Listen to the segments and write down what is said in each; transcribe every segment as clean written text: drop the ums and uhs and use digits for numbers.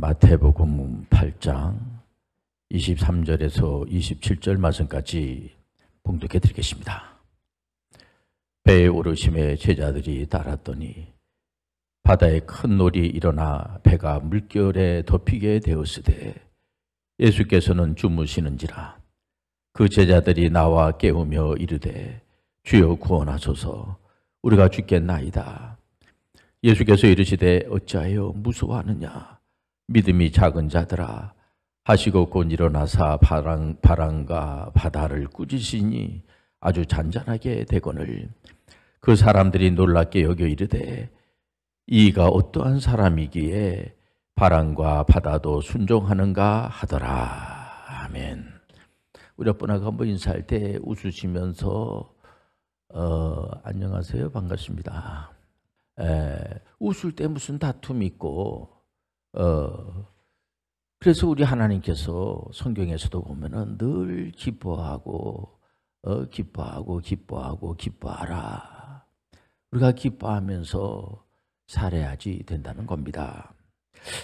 마태복음 8장 23절에서 27절 말씀까지 봉독해 드리겠습니다. 배에 오르심에 제자들이 따랐더니 바다에 큰 놀이 일어나 배가 물결에 덮이게 되었으되 예수께서는 주무시는지라. 그 제자들이 나와 깨우며 이르되 주여 구원하소서, 우리가 죽겠나이다. 예수께서 이르시되 어찌하여 무서워하느냐, 믿음이 작은 자들아 하시고 곧 일어나사 바람과 바다를 꾸짖으시니 아주 잔잔하게 되거늘 그 사람들이 놀랍게 여겨 이르되 이가 어떠한 사람이기에 바람과 바다도 순종하는가 하더라. 아멘. 우리 아빠가 한번 인사할 때 웃으시면서 안녕하세요, 반갑습니다. 웃을 때 무슨 다툼이 있고 그래서 우리 하나님께서 성경에서도 보면은 늘 기뻐하고 기뻐하라. 우리가 기뻐하면서 살아야지 된다는 겁니다.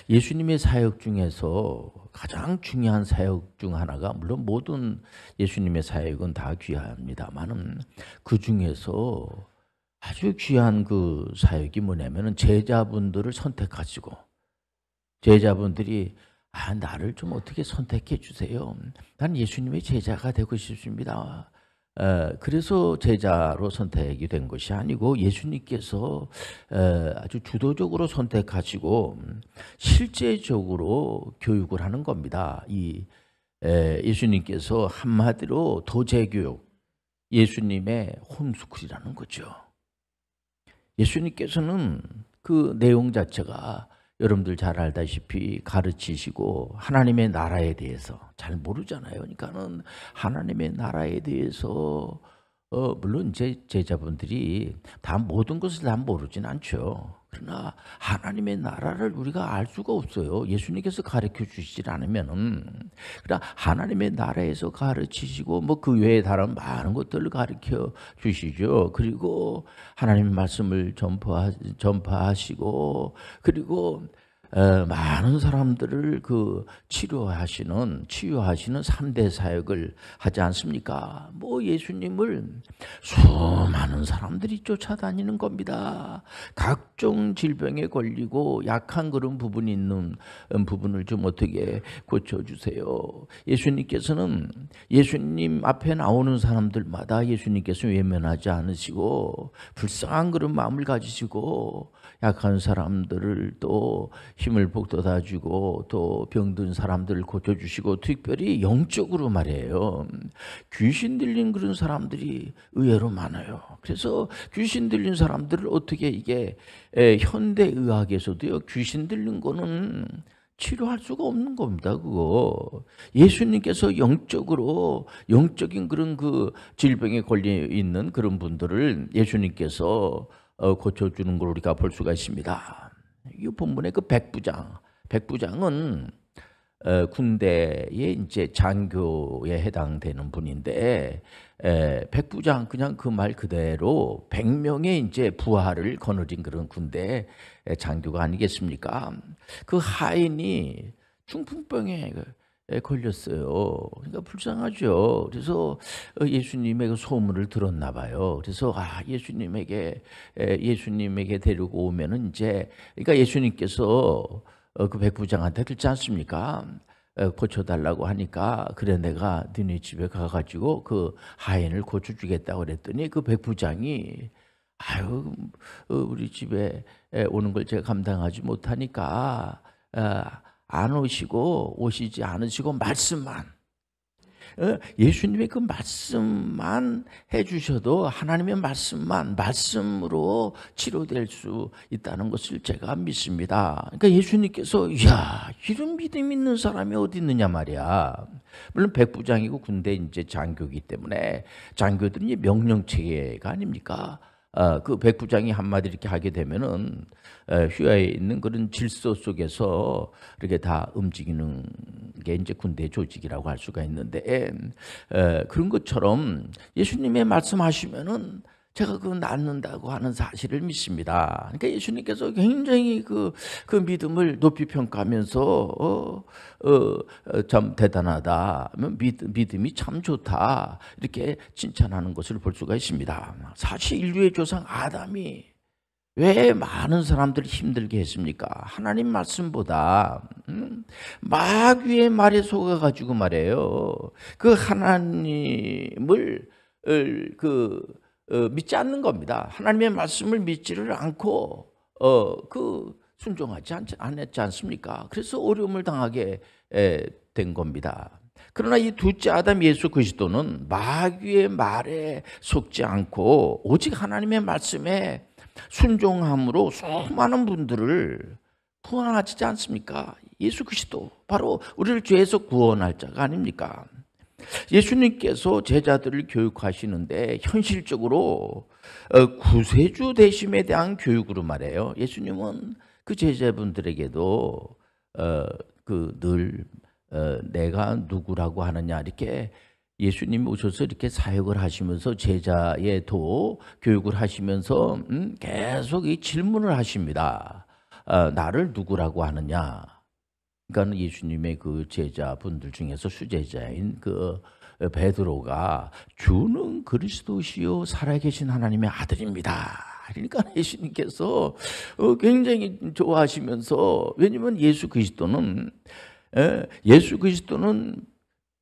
예수님의 사역 중에서 가장 중요한 사역 중 하나가, 물론 모든 예수님의 사역은 다 귀합니다만은 그 중에서 아주 귀한 그 사역이 뭐냐면은 제자분들을 선택하시고, 제자분들이 나를 좀 어떻게 선택해 주세요. 난 예수님의 제자가 되고 싶습니다. 그래서 제자로 선택이 된 것이 아니고 예수님께서 아주 주도적으로 선택하시고 실제적으로 교육을 하는 겁니다. 예수님께서 한마디로 도제교육, 예수님의 홈스쿨이라는 거죠. 예수님께서는 그 내용 자체가 여러분들 잘 알다시피 가르치시고 하나님의 나라에 대해서 잘 모르잖아요. 그러니까는 하나님의 나라에 대해서 물론 제 제자분들이 다 모든 것을 다 모르진 않죠. 그러나 하나님의 나라를 우리가 알 수가 없어요. 예수님께서 가르쳐 주시지 않으면은. 그러나 하나님의 나라에서 가르치시고 뭐 그 외에 다른 많은 것들을 가르쳐 주시죠. 그리고 하나님의 말씀을 전파하시고 그리고 많은 사람들을 치유하시는 3대 사역을 하지 않습니까? 뭐 예수님을 수많은 사람들이 쫓아다니는 겁니다. 각종 질병에 걸리고 약한 그런 부분이 있는 부분을 좀 어떻게 고쳐주세요. 예수님께서는 예수님 앞에 나오는 사람들마다 예수님께서 외면하지 않으시고 불쌍한 그런 마음을 가지시고 약한 사람들을 또 힘을 북돋아주고 또 병든 사람들을 고쳐주시고, 특별히 영적으로 말이에요. 귀신 들린 그런 사람들이 의외로 많아요. 그래서 귀신 들린 사람들을 어떻게 이게 현대의학에서도요, 귀신 들린 거는 치료할 수가 없는 겁니다. 그거 예수님께서 영적인 그런 그 질병에 걸려 있는 그런 분들을 예수님께서 고쳐주는 걸 우리가 볼 수가 있습니다. 이 본문의 그 백부장은 군대의 이제 장교에 해당되는 분인데, 백부장 그냥 그 말 그대로 100명의 이제 부하를 거느린 그런 군대 장교가 아니겠습니까? 그 하인이 중풍병에 걸렸어요. 그러니까 불쌍하죠. 그래서 예수님의 그 소문을 들었나 봐요. 그래서 예수님에게 데리고 오면은 이제, 그러니까 예수님께서 그 백부장한테 그렇지 않습니까? 고쳐달라고 하니까, 그래 내가 너네 집에 가가지고 그 하인을 고쳐주겠다고 그랬더니 그 백부장이 우리 집에 오는 걸 제가 감당하지 못하니까 안 오시지 않으시고 말씀만, 예수님의 그 말씀만 해주셔도, 하나님의 말씀으로 치료될 수 있다는 것을 제가 믿습니다. 그러니까 예수님께서 이런 믿음 있는 사람이 어디 있느냐 말이야. 물론 백부장이고 군대 이제 장교이기 때문에 장교들은 이제 명령체계가 아닙니까? 그 백부장이 한마디 이렇게 하게 되면은 휘하에 있는 그런 질서 속에서 이렇게 다 움직이는 게 이제 군대 조직이라고 할 수가 있는데, 그런 것처럼 예수님의 말씀하시면은 제가 그 낫는다고 하는 사실을 믿습니다. 그러니까 예수님께서 굉장히 그 믿음을 높이 평가하면서 참 대단하다, 믿음이 참 좋다, 이렇게 칭찬하는 것을 볼 수가 있습니다. 사실 인류의 조상 아담이 왜 많은 사람들을 힘들게 했습니까? 하나님 말씀보다 마귀의 말에 속아가지고 말이에요. 그 하나님을 믿지 않는 겁니다. 하나님의 말씀을 믿지를 않고 순종하지 않았지 않습니까? 그래서 어려움을 당하게 된 겁니다. 그러나 이 둘째 아담 예수 그리스도는 마귀의 말에 속지 않고 오직 하나님의 말씀에 순종함으로 수많은 분들을 구원하지 않습니까? 예수 그리스도 바로 우리를 죄에서 구원할 자가 아닙니까? 예수님께서 제자들을 교육하시는데 현실적으로 구세주 되심에 대한 교육으로 말해요. 예수님은 그 제자분들에게도 늘 내가 누구라고 하느냐, 이렇게 예수님 오셔서 이렇게 사역을 하시면서 제자의 교육을 하시면서 계속 이 질문을 하십니다. 나를 누구라고 하느냐? 그러니까 예수님의 그 제자분들 중에서 수제자인 그 베드로가 주는 그리스도시요 살아계신 하나님의 아들입니다. 그러니까 예수님께서 굉장히 좋아하시면서, 왜냐하면 예수 그리스도는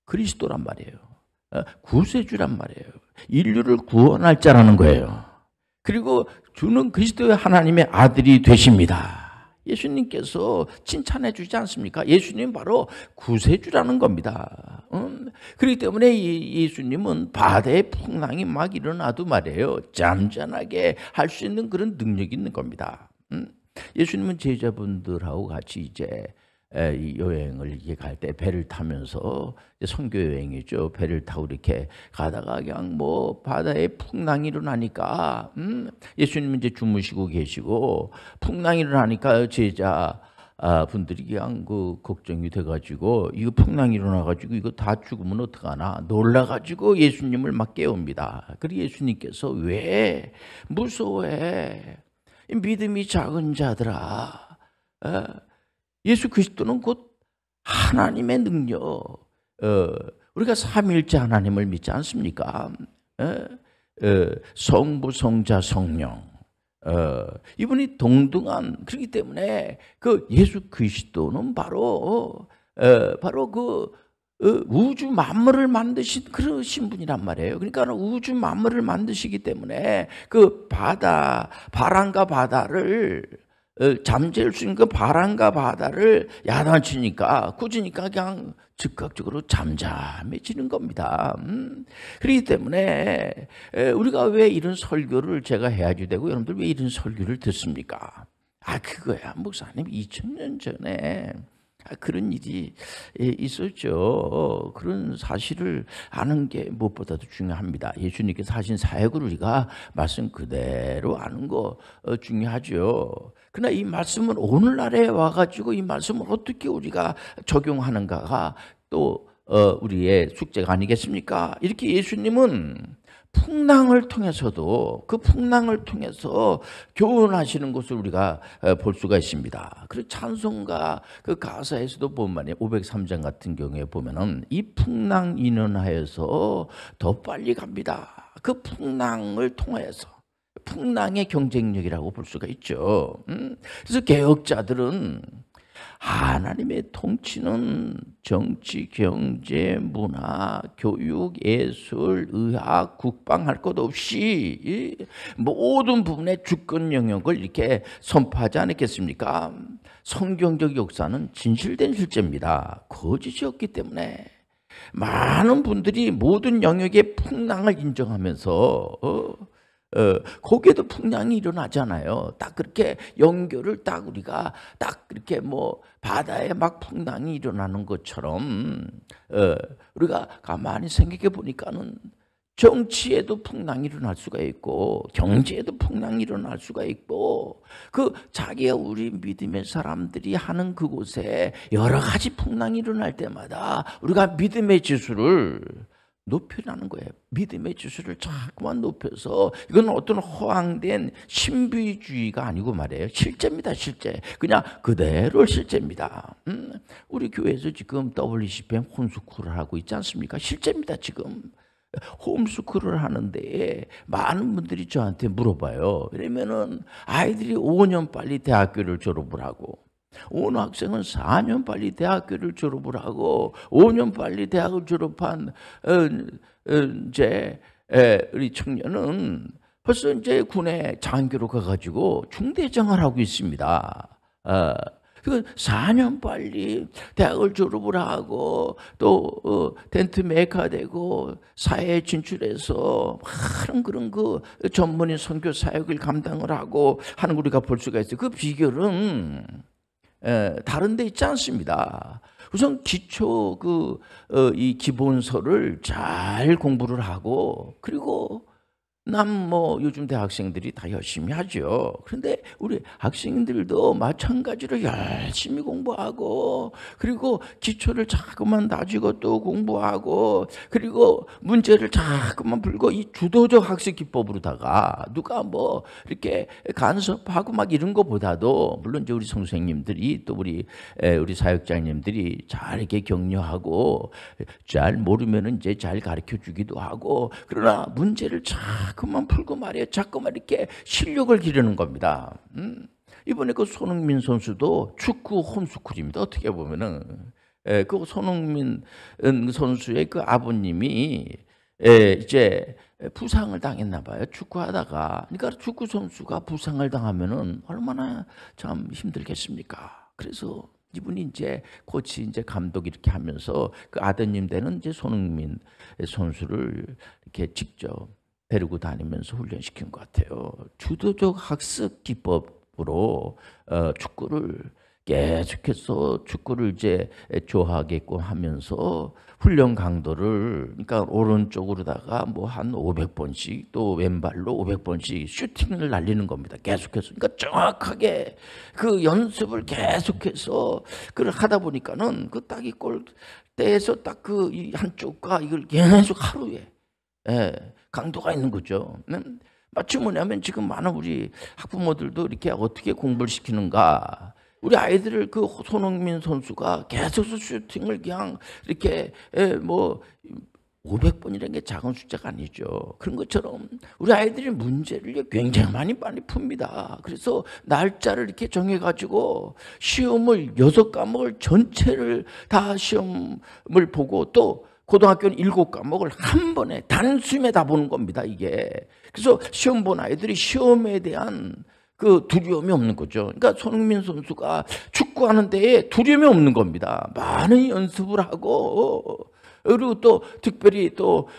그리스도란 말이에요. 구세주란 말이에요. 인류를 구원할 자라는 거예요. 그리고 주는 그리스도의 하나님의 아들이 되십니다. 예수님께서 칭찬해 주지 않습니까? 예수님 바로 구세주라는 겁니다. 그렇기 때문에 예수님은 바다의 풍랑이 막 일어나도 말이에요, 잠잠하게 할 수 있는 그런 능력이 있는 겁니다. 예수님은 제자분들하고 같이 이제 여행을 이렇게 갈 때 배를 타면서, 선교 여행이죠. 배를 타고 이렇게 가다가 그냥 뭐 바다에 풍랑이 일어나니까 예수님은 이제 주무시고 계시고, 풍랑이 일어나니까 제자 분들이 그냥 걱정이 돼가지고, 이거 풍랑이 일어나가지고 이거 다 죽으면 어떡하나 놀라가지고 예수님을 막 깨웁니다. 그리고 예수님께서 왜 무서워해? 믿음이 작은 자들아. 예수 그리스도는 곧 하나님의 능력, 우리가 삼위일체 하나님을 믿지 않습니까? 성부, 성자, 성령, 이분이 동등한, 그렇기 때문에 그 예수 그리스도는 바로 우주 만물을 만드신 그러신 분이란 말이에요. 그러니까 우주 만물을 만드시기 때문에 그 바람과 바다를 잠재울 수 있는 그 바람과 바다를 야단치니까, 꾸짖으니까 그냥 즉각적으로 잠잠해지는 겁니다. 그렇기 때문에 우리가 왜 이런 설교를 제가 해야지 되고, 여러분들 왜 이런 설교를 듣습니까? 그거야, 목사님 2000년 전에 그런 일이 있었죠. 그런 사실을 아는 게 무엇보다도 중요합니다. 예수님께서 하신 사역을 우리가 말씀 그대로 아는 거 중요하죠. 그러나 이 말씀은 오늘날에 와가지고 이 말씀을 어떻게 우리가 적용하는가가 또 우리의 숙제가 아니겠습니까? 이렇게 예수님은 풍랑을 통해서도, 그 풍랑을 통해서 교훈하시는 것을 우리가 볼 수가 있습니다. 그리고 찬송가 그 가사에서도 보면 503장 같은 경우에 보면은 이 풍랑 인연하여서 더 빨리 갑니다. 그 풍랑을 통해서, 풍랑의 경쟁력이라고 볼 수가 있죠. 그래서 개혁자들은 하나님의 통치는 정치, 경제, 문화, 교육, 예술, 의학, 국방 할 것 없이 모든 부분의 주권 영역을 이렇게 선포하지 않았겠습니까? 성경적 역사는 진실된 실제입니다. 거짓이 없기 때문에 많은 분들이 모든 영역의 풍랑을 인정하면서 거기에도 풍랑이 일어나잖아요. 딱 그렇게 연결을 딱 우리가 딱 그렇게 뭐 바다에 막 풍랑이 일어나는 것처럼 우리가 가만히 생각해 보니까는 정치에도 풍랑이 일어날 수가 있고, 경제에도 풍랑이 일어날 수가 있고, 그 자기가 우리 믿음의 사람들이 하는 그곳에 여러 가지 풍랑이 일어날 때마다 우리가 믿음의 지수를 높이라는 거예요. 믿음의 지수를 자꾸만 높여서, 이건 어떤 허황된 신비주의가 아니고 말이에요. 실제입니다, 실제. 그냥 그대로 실제입니다. 우리 교회에서 지금 WCPM 홈스쿨을 하고 있지 않습니까? 실제입니다, 지금. 홈스쿨을 하는데 많은 분들이 저한테 물어봐요. 왜냐면은 아이들이 5년 빨리 대학교를 졸업을 하고, 어느 학생은 4년 빨리 대학교를 졸업을 하고, 5년 빨리 대학을 졸업한 이제 우리 청년은 벌써 이제 군에 장교로 가가지고 중대장을 하고 있습니다. 그 4년 빨리 대학을 졸업을 하고 또 텐트 메이커 되고 사회에 진출해서 많은 그런 그 전문인 선교 사역을 감당을 하고 하는 걸 우리가 볼 수가 있어요. 그 비결은 다른 데 있지 않습니다. 우선 기초 이 기본서를 잘 공부를 하고, 그리고 요즘 대학생들이 다 열심히 하죠. 그런데 우리 학생들도 마찬가지로 열심히 공부하고, 그리고 기초를 자꾸만 다지고 또 공부하고, 그리고 문제를 자꾸만 풀고, 이 주도적 학습 기법으로다가 누가 이렇게 간섭하고 막 이런 것보다도, 물론 이제 우리 선생님들이 또 우리 사역자님들이 잘 이렇게 격려하고, 잘 모르면은 이제 잘 가르쳐 주기도 하고, 그러나 문제를 자꾸만 풀고 말이에요. 자꾸만 이렇게 실력을 기르는 겁니다. 이번에 그 손흥민 선수도 축구 홈스쿨입니다. 어떻게 보면은 그 손흥민 선수의 그 아버님이 이제 부상을 당했나 봐요. 축구하다가. 그러니까 축구 선수가 부상을 당하면은 얼마나 참 힘들겠습니까? 그래서 이분이 이제 코치, 이제 감독 이렇게 하면서 그 아드님 되는 이제 손흥민 선수를 이렇게 직접 데리고 다니면서 훈련시킨 것 같아요. 주도적 학습 기법으로 축구를 계속해서 축구를 이제 좋아하게끔 하면서 훈련 강도를, 그러니까 오른쪽으로다가 한 500번씩 또 왼발로 500번씩 슈팅을 날리는 겁니다. 계속해서. 그러니까 정확하게 그 연습을 계속해서 그걸 하다 보니까는 그 딱 이 골대에서 딱 그 이 한쪽과 이걸 계속 하루에 강도가 있는 거죠. 마치 뭐냐면 지금 많은 우리 학부모들도 이렇게 어떻게 공부를 시키는가. 우리 아이들을 그 손흥민 선수가 계속 슈팅을 그냥 이렇게 500번이라는 게 작은 숫자가 아니죠. 그런 것처럼 우리 아이들이 문제를 굉장히 많이 풉니다. 그래서 날짜를 이렇게 정해가지고 시험을 6과목을 전체를 다 시험을 보고, 또 고등학교는 7과목을 한 번에 단숨에 다 보는 겁니다, 이게. 그래서 시험 본 아이들이 시험에 대한 그 두려움이 없는 거죠. 그러니까 손흥민 선수가 축구하는 데에 두려움이 없는 겁니다. 많은 연습을 하고, 그리고 또 특별히 또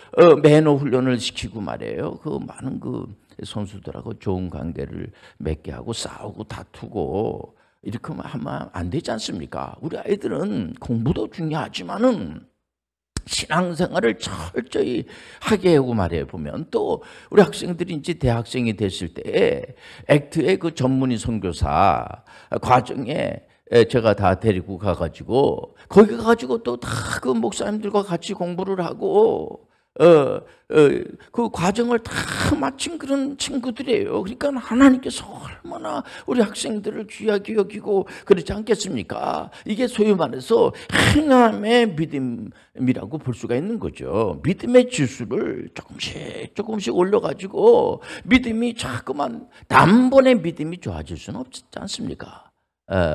매너 훈련을 시키고 말이에요. 그 많은 그 선수들하고 좋은 관계를 맺게 하고 싸우고 다투고 이렇게 하면 안 되지 않습니까? 우리 아이들은 공부도 중요하지만은 신앙생활을 철저히 하게 하고 말이에요. 보면 또 우리 학생들이 이제 대학생이 됐을 때 액트의 그 전문의 선교사 과정에 제가 다 데리고 가가지고 거기 가가지고 또 다 그 목사님들과 같이 공부를 하고 그 과정을 다 마친 그런 친구들이에요. 그러니까 하나님께서 얼마나 우리 학생들을 귀하게 여기고 그렇지 않겠습니까? 이게 소위 말해서 행함의 믿음이라고 볼 수가 있는 거죠. 믿음의 지수를 조금씩 올려가지고 믿음이 자꾸만 단번에 믿음이 좋아질 수는 없지 않습니까?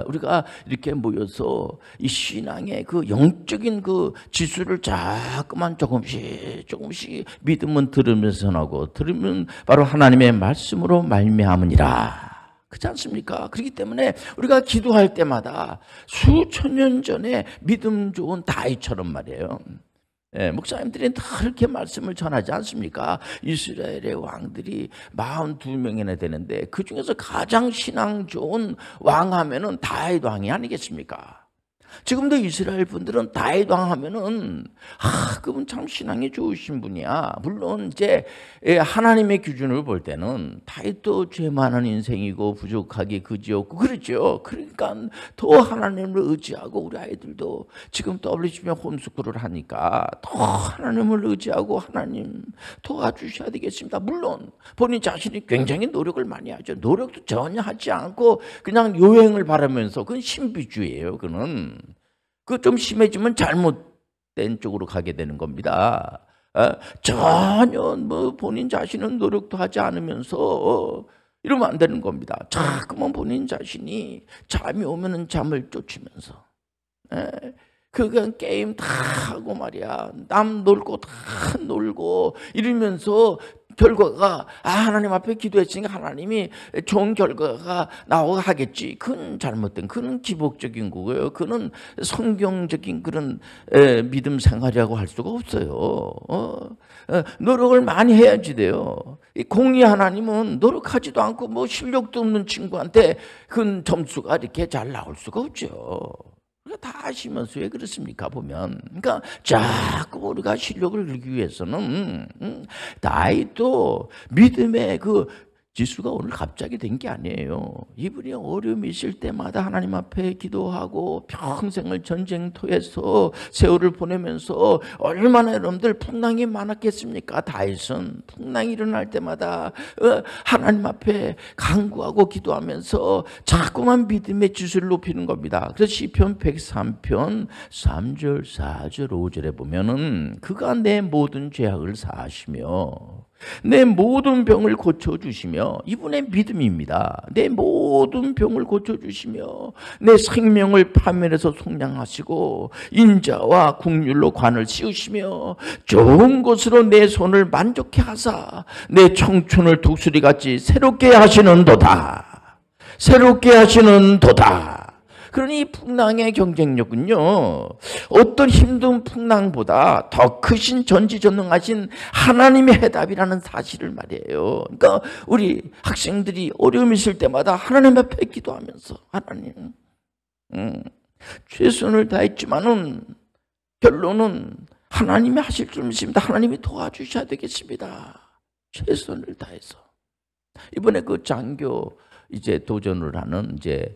우리가 이렇게 모여서 이 신앙의 그 영적인 그 지수를 자꾸만 조금씩 믿음은 들으면서 나고, 들으면 바로 하나님의 말씀으로 말미암으니라. 그렇지 않습니까? 그렇기 때문에 우리가 기도할 때마다 수천 년 전에 믿음 좋은 다윗처럼 말이에요. 목사님들이 다 그렇게 말씀을 전하지 않습니까? 이스라엘의 왕들이 42명이나 되는데 그 중에서 가장 신앙 좋은 왕 하면은 다윗 왕이 아니겠습니까? 지금도 이스라엘 분들은 다윗 왕 하면은 그분 참 신앙이 좋으신 분이야. 물론 이제 하나님의 기준을 볼 때는 다윗도 죄 많은 인생이고 부족하게 그지없고 그렇죠. 그러니까 더 하나님을 의지하고 우리 아이들도 지금 WCB 홈스쿨을 하니까 더 하나님을 의지하고 하나님 도와주셔야 되겠습니다. 물론 본인 자신이 굉장히 노력을 많이 하죠. 노력도 전혀 하지 않고 그냥 요행을 바라면서 그건 신비주의예요. 그는 그 좀 심해지면 잘못된 쪽으로 가게 되는 겁니다. 전혀 뭐 본인 자신은 노력도 하지 않으면서 이러면 안 되는 겁니다. 자꾸만 본인 자신이 잠이 오면은 잠을 쫓으면서 그건 게임 다 하고 말이야. 남 놀고 다 놀고 이러면서 결과가 하나님 앞에 기도했으니까 하나님이 좋은 결과가 나오고 하겠지. 그건 잘못된, 그건 기복적인 거고요. 그는 성경적인 그런 믿음 생활이라고 할 수가 없어요. 노력을 많이 해야지 돼요. 공의 하나님은 노력하지도 않고 뭐 실력도 없는 친구한테 그 점수가 이렇게 잘 나올 수가 없죠. 다 아시면서 왜 그렇습니까? 보면. 그러니까 자꾸 우리가 실력을 늘기 위해서는 다윗도 믿음의 그 지수가 오늘 갑자기 된 게 아니에요. 이분이 어려움이 있을 때마다 하나님 앞에 기도하고 평생을 전쟁터에서 세월을 보내면서 얼마나 여러분들 풍랑이 많았겠습니까? 다윗은 풍랑이 일어날 때마다 하나님 앞에 간구하고 기도하면서 자꾸만 믿음의 지수를 높이는 겁니다. 그래서 시편 103편 3절, 4절, 5절에 보면은 그가 내 모든 죄악을 사하시며 내 모든 병을 고쳐주시며, 이분의 믿음입니다. 내 모든 병을 고쳐주시며 내 생명을 파멸해서 속량하시고 인자와 국률로 관을 씌우시며 좋은 것으로 내 손을 만족해 하사 내 청춘을 독수리같이 새롭게 하시는도다. 새롭게 하시는도다. 그러니 풍랑의 경쟁력은요, 어떤 힘든 풍랑보다 더 크신 전지전능하신 하나님의 해답이라는 사실을 말이에요. 그러니까 우리 학생들이 어려움이 있을 때마다 하나님 앞에 기도하면서 하나님, 최선을 다했지만은 결론은 하나님이 하실 줄 믿습니다. 하나님이 도와주셔야 되겠습니다. 최선을 다해서. 이번에 그 장교 이제 도전을 하는 이제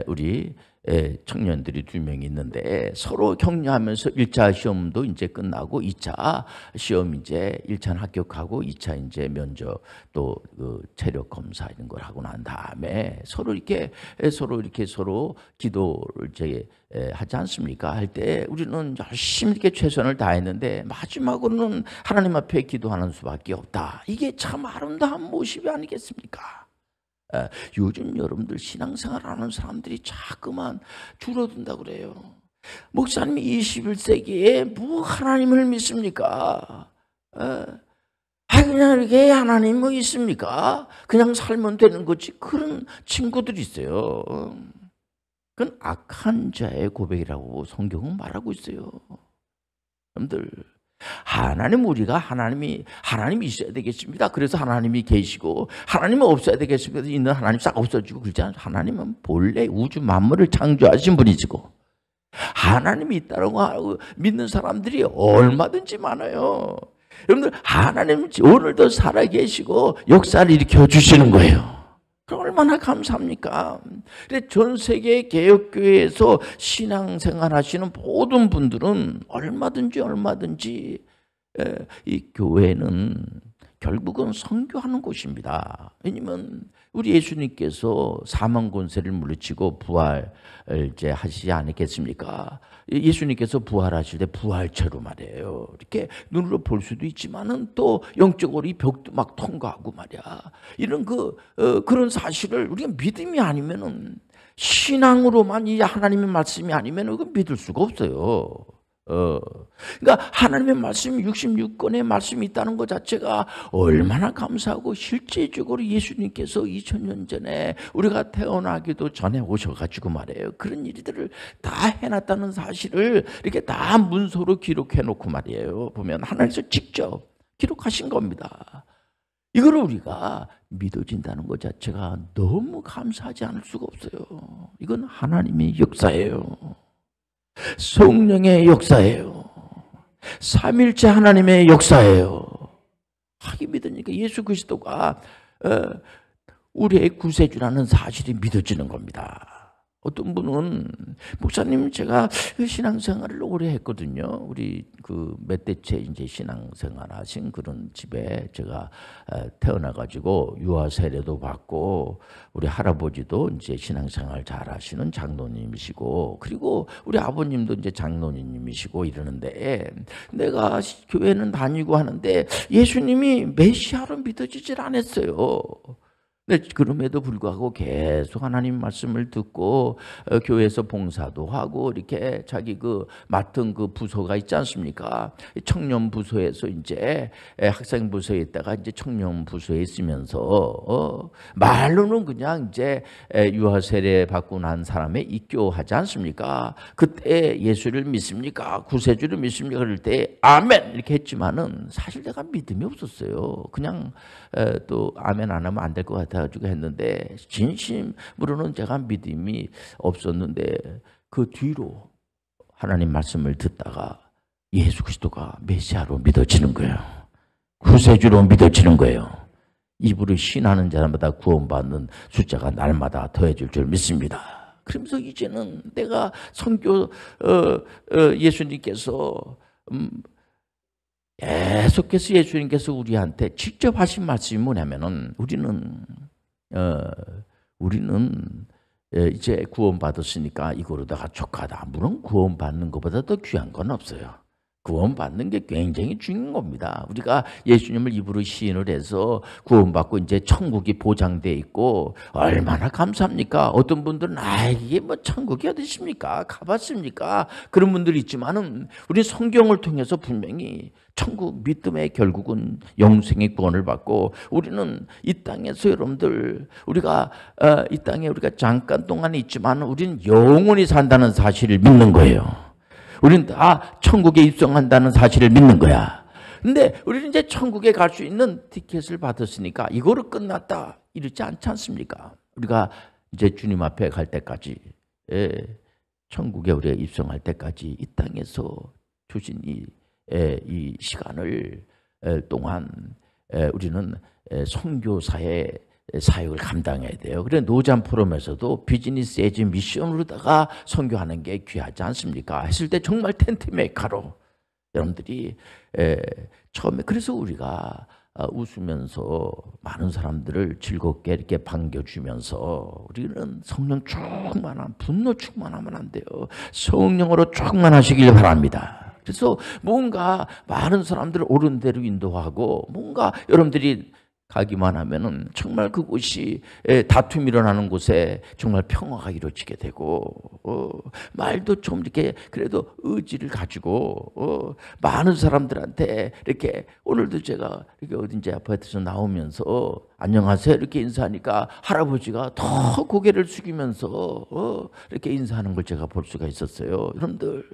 우리 청년들이 2명이 있는데 서로 격려하면서 1차 시험도 이제 끝나고 2차 시험 이제 1차는 합격하고 2차 이제 면접 또 그 체력 검사 이런 걸 하고 난 다음에 서로 이렇게 서로 기도를 이제 하지 않습니까? 할 때 우리는 열심히 이렇게 최선을 다했는데 마지막으로는 하나님 앞에 기도하는 수밖에 없다. 이게 참 아름다운 모습이 아니겠습니까? 요즘 여러분들 신앙생활 하는 사람들이 자꾸만 줄어든다고 그래요. 목사님이 21세기에 뭐 하나님을 믿습니까? 그냥 이렇게 하나님 뭐 있습니까? 그냥 살면 되는 거지. 그런 친구들이 있어요. 그건 악한 자의 고백이라고 성경은 말하고 있어요. 여러분들, 우리가 하나님이 있어야 되겠습니다. 그래서 하나님이 계시고 하나님은 없어야 되겠습니다. 있는 하나님 싹 없어지고 그러지 않아요. 하나님은 본래 우주 만물을 창조하신 분이시고 하나님이 있다고 믿는 사람들이 얼마든지 많아요. 여러분들, 하나님 오늘도 살아계시고 역사를 일으켜 주시는 거예요. 얼마나 감사합니까? 전 세계 개혁교회에서 신앙생활 하시는 모든 분들은 얼마든지 이 교회는 결국은 선교하는 곳입니다. 왜냐면 우리 예수님께서 사망 권세를 물리치고 부활을 이제 하시지 않았겠습니까? 예수님께서 부활하실 때 부활체로 말이에요. 이렇게 눈으로 볼 수도 있지만은 또 영적으로 이 벽도 막 통과하고 말이야. 이런 그런 사실을 우리가 믿음이 아니면은 신앙으로만 이 하나님의 말씀이 아니면은 그 믿을 수가 없어요. 그러니까 하나님의 말씀 66권의 말씀이 있다는 것 자체가 얼마나 감사하고 실제적으로 예수님께서 2000년 전에 우리가 태어나기도 전에 오셔가지고 말이에요. 그런 일들을 다 해놨다는 사실을 이렇게 다 문서로 기록해 놓고 말이에요. 보면 하나님께서 직접 기록하신 겁니다. 이걸 우리가 믿어진다는 것 자체가 너무 감사하지 않을 수가 없어요. 이건 하나님의 역사예요. 성령의 역사예요. 삼일째 하나님의 역사예요. 하기 믿으니까 예수 그리스도가 우리의 구세주라는 사실이 믿어지는 겁니다. 어떤 분은 목사님 제가 신앙생활을 오래 했거든요. 우리 그 몇 대째 이제 신앙생활하신 그런 집에 제가 태어나가지고 유아 세례도 받고 우리 할아버지도 이제 신앙생활 잘하시는 장로님이시고 그리고 우리 아버님도 이제 장로님이시고 이러는데 내가 교회는 다니고 하는데 예수님이 메시아로 믿어지질 않았어요. 네, 그럼에도 불구하고 계속 하나님 말씀을 듣고 교회에서 봉사도 하고 이렇게 자기 그 맡은 그 부서가 있지 않습니까? 청년 부서에서 이제 학생 부서에 있다가 이제 청년 부서에 있으면서 말로는 그냥 이제 유아 세례 받고 난 사람에 입교하지 않습니까? 그때 예수를 믿습니까? 구세주를 믿습니까? 그럴 때 아멘 이렇게 했지만은 사실 내가 믿음이 없었어요. 그냥 또 아멘 안 하면 안 될 것 같아. 가지고 했는데 진심으로는 제가 믿음이 없었는데 그 뒤로 하나님 말씀을 듣다가 예수 그리스도가 메시아로 믿어지는 거예요. 구세주로 믿어지는 거예요. 입으로 신하는 자마다 구원받는 숫자가 날마다 더해질 줄 믿습니다. 그러면서 이제는 내가 선교 예수님께서 계속해서 예수님께서 우리한테 직접 하신 말씀이 뭐냐면은 우리는 이제 구원받았으니까 이거로다가 족하다. 물론 구원받는 것보다 더 귀한 건 없어요. 구원받는 게 굉장히 중요한 겁니다. 우리가 예수님을 입으로 시인을 해서 구원받고 이제 천국이 보장되어 있고 얼마나 감사합니까? 어떤 분들은 이게 뭐 천국이 어디 있습니까? 가봤습니까? 그런 분들이 있지만은 우리 성경을 통해서 분명히 천국 믿음의 결국은 영생의 구원을 받고 우리는 이 땅에서 여러분들 우리가 이 땅에 우리가 잠깐 동안 있지만 우리는 영원히 산다는 사실을 믿는 거예요. 우리는 다 천국에 입성한다는 사실을 믿는 거야. 근데 우리는 이제 천국에 갈 수 있는 티켓을 받았으니까 이거로 끝났다 이러지 않지 않습니까? 우리가 이제 주님 앞에 갈 때까지 천국에 우리가 입성할 때까지 이 땅에서 주신 이 시간을 동안 우리는 선교사의 사역을 감당해야 돼요. 그래 노잠 포럼에서도 비즈니스 에즈 미션으로다가 선교하는 게 귀하지 않습니까? 했을 때 정말 텐트 메이커로 여러분들이 처음에 그래서 우리가 웃으면서 많은 사람들을 즐겁게 이렇게 반겨주면서 우리는 성령 충만한 분노 충만하면 안 돼요. 성령으로 충만하시길 바랍니다. 그래서 뭔가 많은 사람들을 옳은 대로 인도하고 뭔가 여러분들이 가기만 하면은 정말 그곳이 다툼이 일어나는 곳에 정말 평화가 이루어지게 되고 말도 좀 이렇게 그래도 의지를 가지고 많은 사람들한테 이렇게 오늘도 제가 이렇게 어딘지 아파트에서 나오면서 안녕하세요 이렇게 인사하니까 할아버지가 더 고개를 숙이면서 이렇게 인사하는 걸 제가 볼 수가 있었어요. 여러분들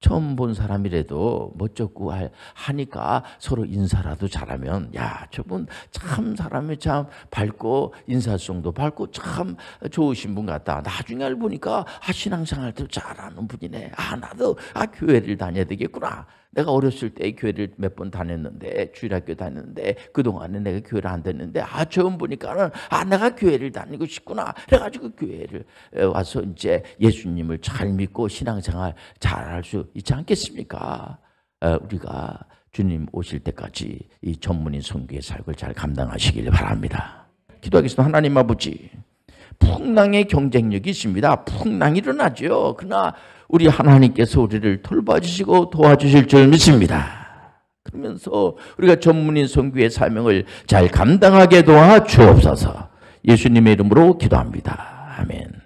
처음 본 사람이라도 멋쩍고 하니까 서로 인사라도 잘하면 야 저분 참 사람이 참 밝고 인사성도 밝고 참 좋으신 분 같다. 나중에 알고 보니까 신앙생활도 잘하는 분이네. 나도 교회를 다녀야 되겠구나. 내가 어렸을 때 교회를 몇 번 다녔는데 주일학교 다녔는데 그동안에 내가 교회를 안 다녔는데 처음 보니까는 내가 교회를 다니고 싶구나. 그래가지고 교회를 와서 이제 예수님을 잘 믿고 신앙생활 잘할 수 있지 않겠습니까? 우리가 주님 오실 때까지 이 전문인 선교의 사역을 잘 감당하시길 바랍니다. 기도하겠습니다. 하나님 아버지, 풍랑의 경쟁력이 있습니다. 풍랑이 일어나죠. 그러나 우리 하나님께서 우리를 돌봐주시고 도와주실 줄 믿습니다. 그러면서 우리가 전문인 선교의 사명을 잘 감당하게 도와 주옵소서. 예수님의 이름으로 기도합니다. 아멘.